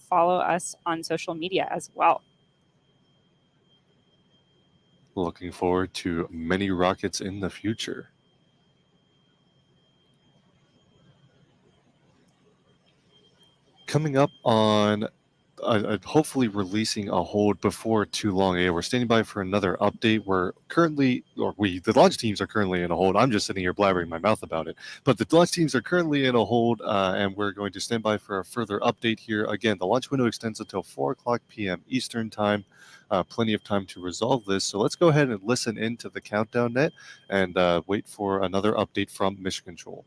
follow us on social media as well. Looking forward to many rockets in the future. Coming up on hopefully releasing a hold before too long. We're standing by for another update. The launch teams are currently in a hold. I'm just sitting here blabbering my mouth about it. But the launch teams are currently in a hold, and we're going to stand by for a further update here. Again, the launch window extends until 4 o'clock p.m. Eastern Time. Plenty of time to resolve this. So let's go ahead and listen into the countdown net and wait for another update from Mission Control.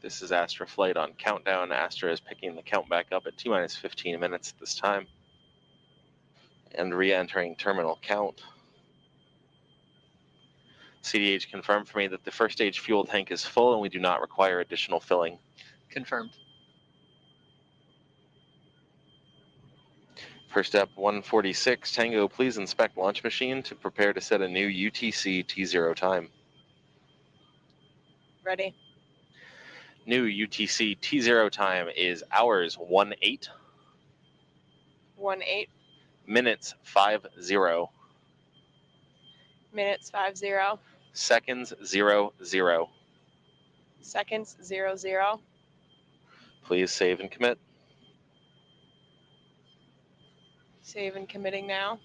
This is Astra flight on countdown. Astra is picking the count back up at T-minus 15 minutes at this time. And re-entering terminal count. CDH confirmed for me that the first stage fuel tank is full and we do not require additional filling. Confirmed. First up, 146 Tango, please inspect launch machine to prepare to set a new UTC T0 time. Ready. New UTC T0 time is hours 18. 18. Minutes 50. Minutes 50. Seconds 00. Seconds 00. Please save and commit. Save and committing now.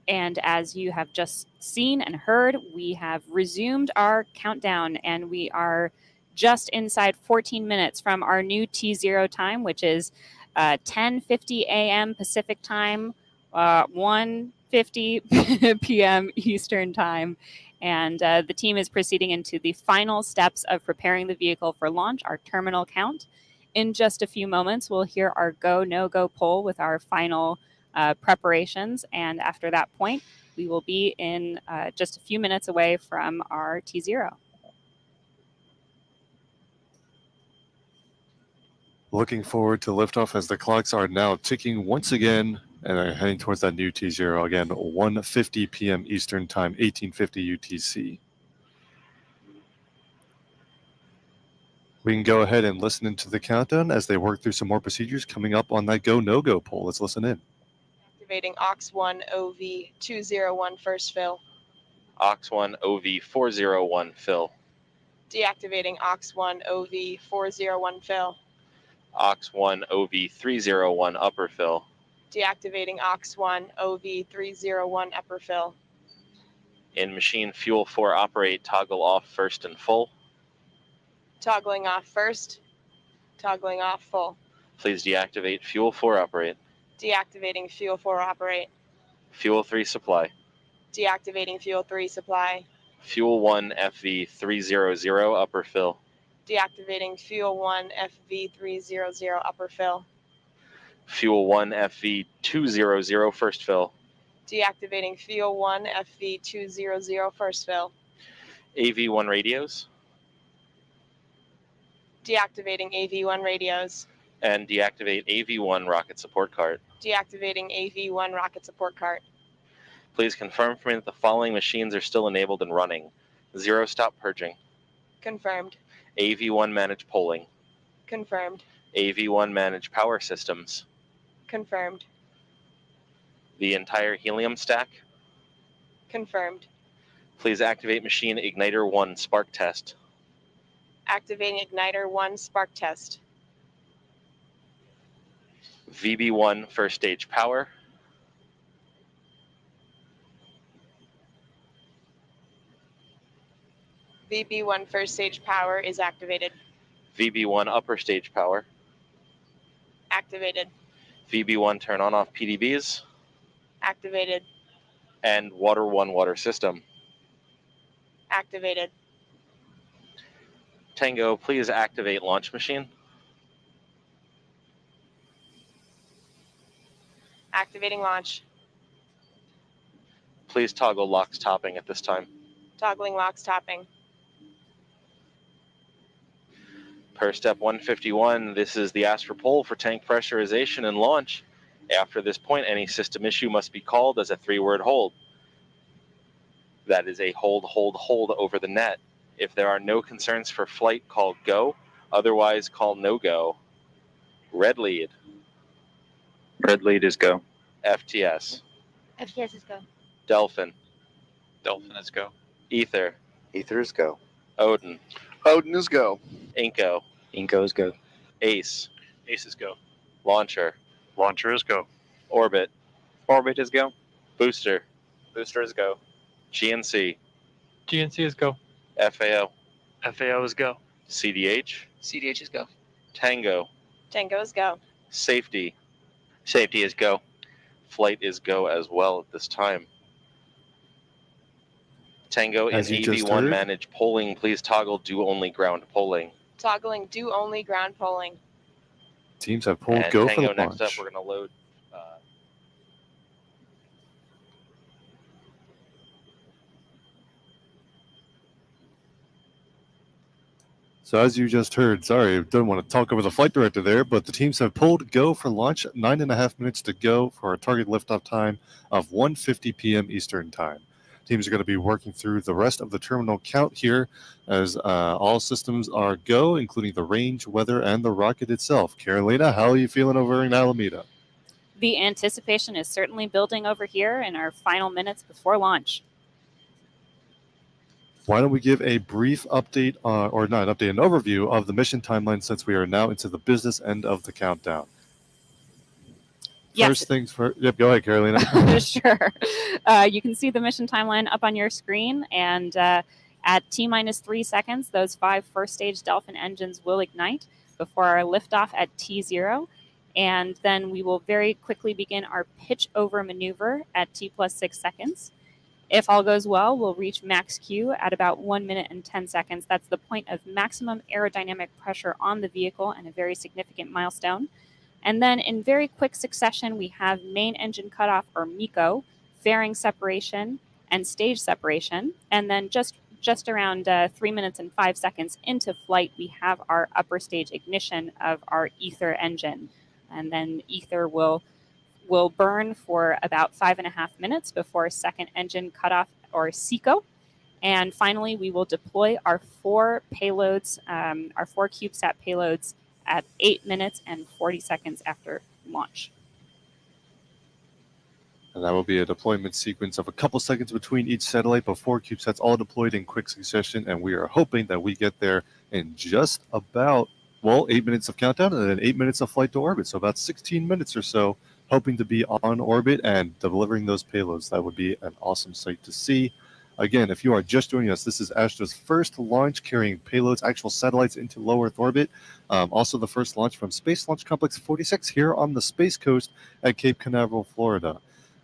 And as you have just seen and heard, we have resumed our countdown, and we are just inside 14 minutes from our new T0 time, which is 10:50 a.m. Pacific time, 1:50 p.m. Eastern time. And the team is proceeding into the final steps of preparing the vehicle for launch, our terminal count. In just a few moments, we'll hear our go, no-go poll with our final preparations, and after that point, we will be in just a few minutes away from our T0. Looking forward to liftoff as the clocks are now ticking once again and are heading towards that new T0 again, 1:50 p.m. Eastern Time, 1850 UTC. We can go ahead and listen into the countdown as they work through some more procedures coming up on that go, no-go poll. Let's listen in. Activating AUX1 OV201 first fill. AUX1 OV401 fill. Deactivating AUX1 OV401 fill. AUX1 OV301 upper fill. Deactivating AUX1 OV301 upper fill. In machine fuel 4 operate, toggle off first and full. Toggling off first. Toggling off full. Please deactivate fuel 4 operate. Deactivating fuel 4 operate. Fuel 3 supply. Deactivating fuel 3 supply. Fuel 1 FV300 upper fill. Deactivating fuel 1 FV300 upper fill. Fuel 1 FV200 first fill. Deactivating fuel 1 FV200 first fill. AV1 radios, Deactivating AV1 radios. and deactivate AV1 rocket support cart. Deactivating AV1 rocket support cart. Please confirm for me that the following machines are still enabled and running. Zero stop purging, Confirmed. AV1 manage polling, Confirmed. AV1 manage power systems, Confirmed. the entire helium stack. Confirmed. Please activate machine igniter 1 spark test. Activating igniter 1 spark test. VB1 first stage power. VB1 first stage power is activated. VB1 upper stage power. Activated. VB1 turn on off PDBs. Activated. And water 1 water system. Activated. Tango, please activate launch machine. Activating launch. Please toggle locks topping at this time. Toggling locks topping. Per step 151, this is the Astra pole for tank pressurization and launch. After this point, any system issue must be called as a 3-word hold. That is a hold, hold, hold over the net. If there are no concerns for flight, call go. Otherwise, call no go. Red lead. Red lead is go. FTS. FTS is go. Delphin. Dolphin is go. Ether. Ether is go. Odin. Odin is go. Inco. Inco is go. Ace. Ace is go. Launcher. Launcher is go. Orbit. Orbit is go. Booster. Booster is go. GNC. GNC is go. FAO. FAO is go. CDH. CDH is go. Tango. Tango is go. Safety. Safety is go. Flight is go as well at this time. Tango As in you just AV1 heard. manage polling. Please toggle do only ground polling. Toggling do only ground polling. Teams have pulled And go Tango for the launch. next up, we're going to load. So as you just heard, sorry, I don't want to talk over the flight director there, but the teams have pulled go for launch. 9.5 minutes to go for a target liftoff time of 1:50 p.m. Eastern time. Teams are going to be working through the rest of the terminal count here as all systems are go, including the range, weather, and the rocket itself. Carolina, how are you feeling over in Alameda? The anticipation is certainly building over here in our final minutes before launch. Why don't we give a brief update, or not an update, an overview of the mission timeline since we are now into the business end of the countdown. Yes. First things first. Yep, go ahead, Carolina. Sure. You can see the mission timeline up on your screen, and at T-minus 3 seconds, those 5 first-stage Delphin engines will ignite before our liftoff at T0, and then we will very quickly begin our pitch-over maneuver at T+6 seconds. If all goes well, we'll reach max Q at about 1 minute and 10 seconds. That's the point of maximum aerodynamic pressure on the vehicle and a very significant milestone. And then in very quick succession, we have main engine cutoff, or MECO, fairing separation, and stage separation. And then just around 3 minutes and 5 seconds into flight, we have our upper stage ignition of our Ether engine. And then Ether will burn for about 5.5 minutes before second engine cutoff, or SECO. And finally, we will deploy our 4 payloads, our 4 CubeSat payloads at 8 minutes and 40 seconds after launch. And that will be a deployment sequence of a couple seconds between each satellite before CubeSats all deployed in quick succession. And we are hoping that we get there in just about, 8 minutes of countdown and then 8 minutes of flight to orbit. So about 16 minutes or so, hoping to be on orbit and delivering those payloads. That would be an awesome sight to see. Again, if you are just joining us, this is Astra's first launch carrying payloads, actual satellites into low Earth orbit. Also the first launch from Space Launch Complex 46 here on the Space Coast at Cape Canaveral, Florida.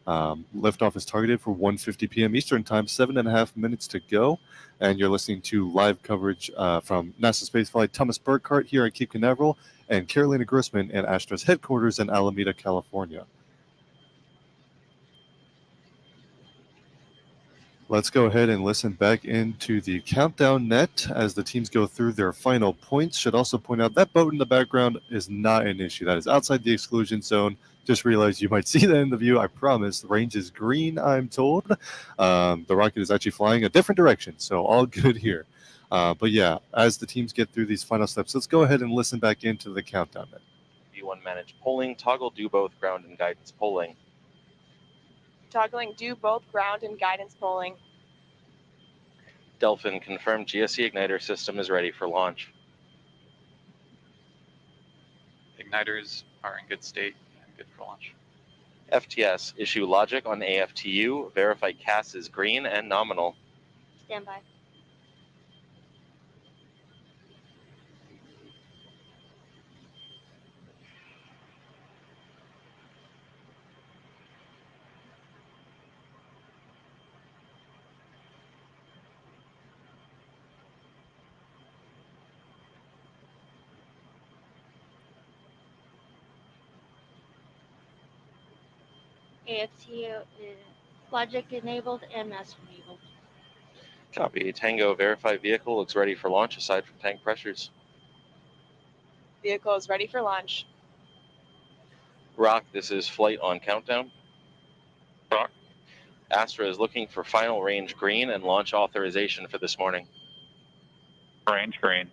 Liftoff is targeted for 1:50 p.m. Eastern Time, 7.5 minutes to go. And you're listening to live coverage from NASA Spaceflight Thomas Burkhart here at Cape Canaveral and Carolina Grossman at Astra's headquarters in Alameda, California. Let's go ahead and listen back into the countdown net as the teams go through their final points. Should also point out that boat in the background is not an issue. That is outside the exclusion zone. Just realized you might see that in the view. I promise. The range is green, I'm told. The rocket is actually flying a different direction, so all good here. But yeah, as the teams get through these final steps, let's go ahead and listen back into the countdown net. V1 manage polling, toggle do both ground and guidance polling. Toggling do both ground and guidance polling. Delphin confirmed GSE igniter system is ready for launch. Igniters are in good state and good for launch. FTS issue logic on AFTU, verify CAS is green and nominal. Stand by. AFTU is logic enabled and master enabled. Copy. Tango, verify vehicle looks ready for launch aside from tank pressures. Vehicle is ready for launch. Rock, this is flight on countdown. Rock. Astra is looking for final range green and launch authorization for this morning. Range green.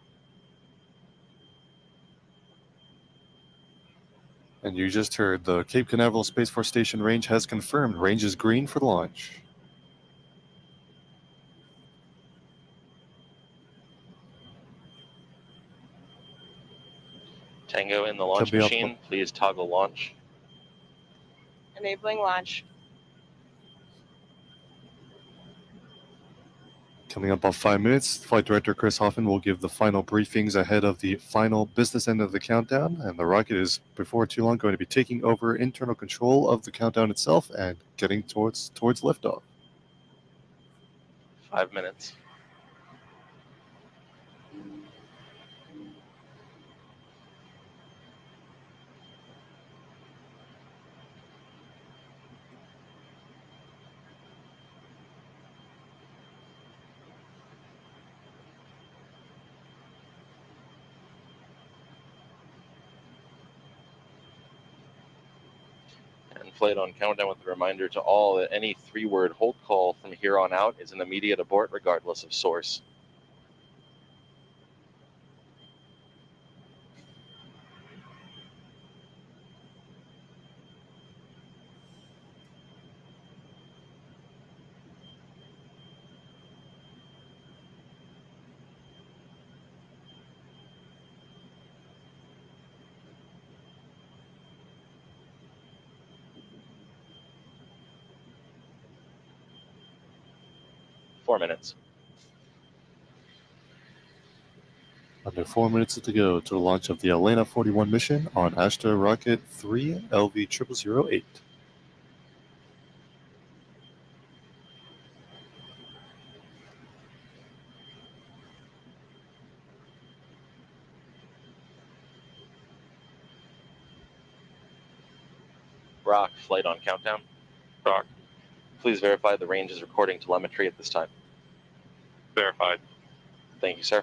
And you just heard the Cape Canaveral Space Force Station range has confirmed range is green for the launch. Tango in the launch Coming up- machine, please toggle launch. Enabling launch. Coming up about 5 minutes, Flight Director Chris Hoffman will give the final briefings ahead of the final business end of the countdown, and the rocket is, before too long, going to be taking over internal control of the countdown itself and getting towards liftoff. 5 minutes. And flight on countdown with a reminder to all that any 3-word hold call from here on out is an immediate abort regardless of source. Four minutes. Under 4 minutes to go to the launch of the Elena 41 mission on Astra Rocket 3 LV0008. Rock, flight on countdown. Rock. Please verify the range is recording telemetry at this time. Verified. Thank you, sir.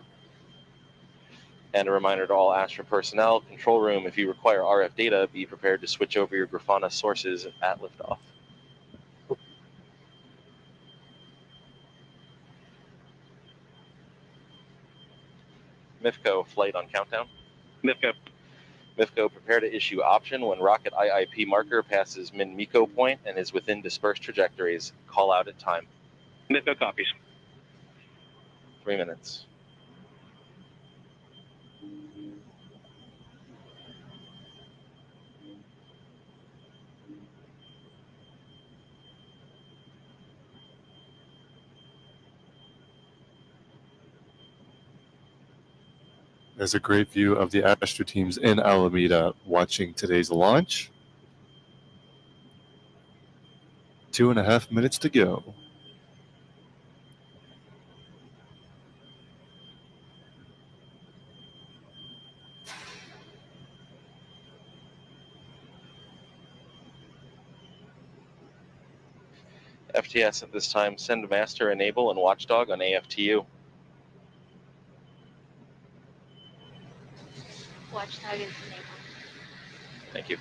And a reminder to all Astra personnel, control room, if you require RF data, be prepared to switch over your Grafana sources at liftoff. MIFCO, flight on countdown. MIFCO. MIFCO, prepare to issue option when rocket IIP marker passes min-MECO point and is within dispersed trajectories. Call out at time. MIFCO copies. 3 minutes. There's a great view of the Astra teams in Alameda watching today's launch. 2.5 minutes to go. FTS at this time, send master, enable, and watchdog on AFTU. Watchdog is enabled. Thank you.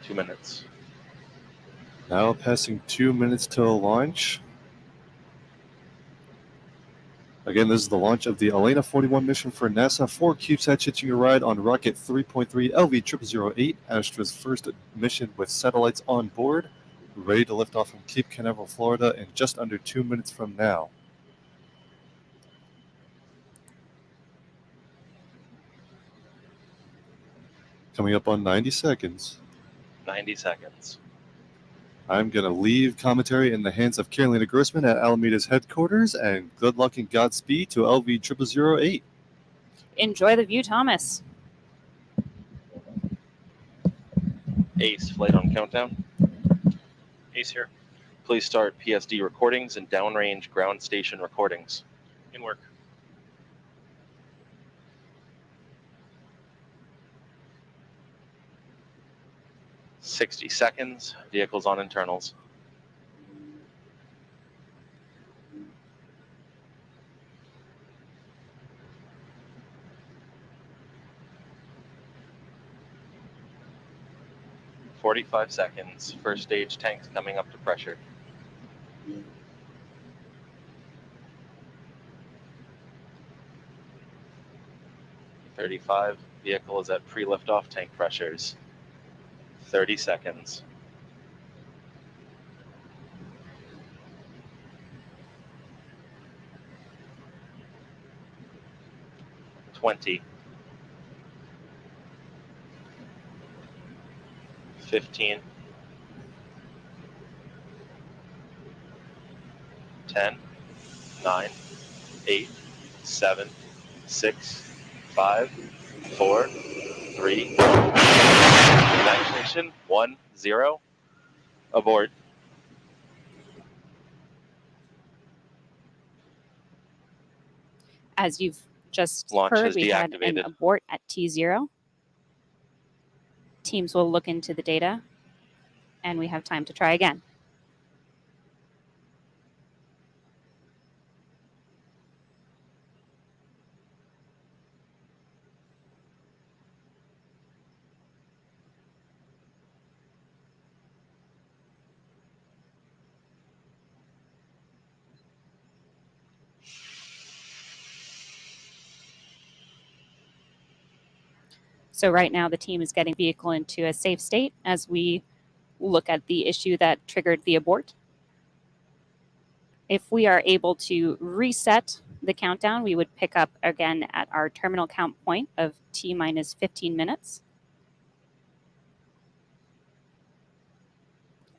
Two minutes. Now passing 2 minutes till launch. Again, this is the launch of the Elena 41 mission for NASA. 4 CubeSats hitching a ride on rocket 3.3 LV0008, Astra's first mission with satellites on board, ready to lift off from Cape Canaveral, Florida in just under 2 minutes from now. Coming up on 90 seconds. 90 seconds. I'm going to leave commentary in the hands of Carolina Grossman at Alameda's headquarters, and good luck and Godspeed to LV0008. Enjoy the view, Thomas. Ace, flight on countdown. Ace here. Please start PSD recordings and downrange ground station recordings. In work. "60 seconds. Vehicles on internals. "45 seconds. First stage tanks coming up to pressure. "35. Vehicle is at pre-liftoff tank pressures. 30 seconds. "20. 15. 10. 9. 8. 7. 6. 5. 4. 3. Ignition 1, 0. Abort. As you've just Launch heard, is we had an deactivated. abort at T0. Teams will look into the data, and we have time to try again. So right now the team is getting vehicle into a safe state as we look at the issue that triggered the abort. If we are able to reset the countdown, we would pick up again at our terminal count point of T minus 15 minutes.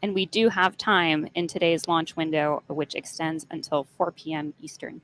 And we do have time in today's launch window, which extends until 4 p.m. Eastern.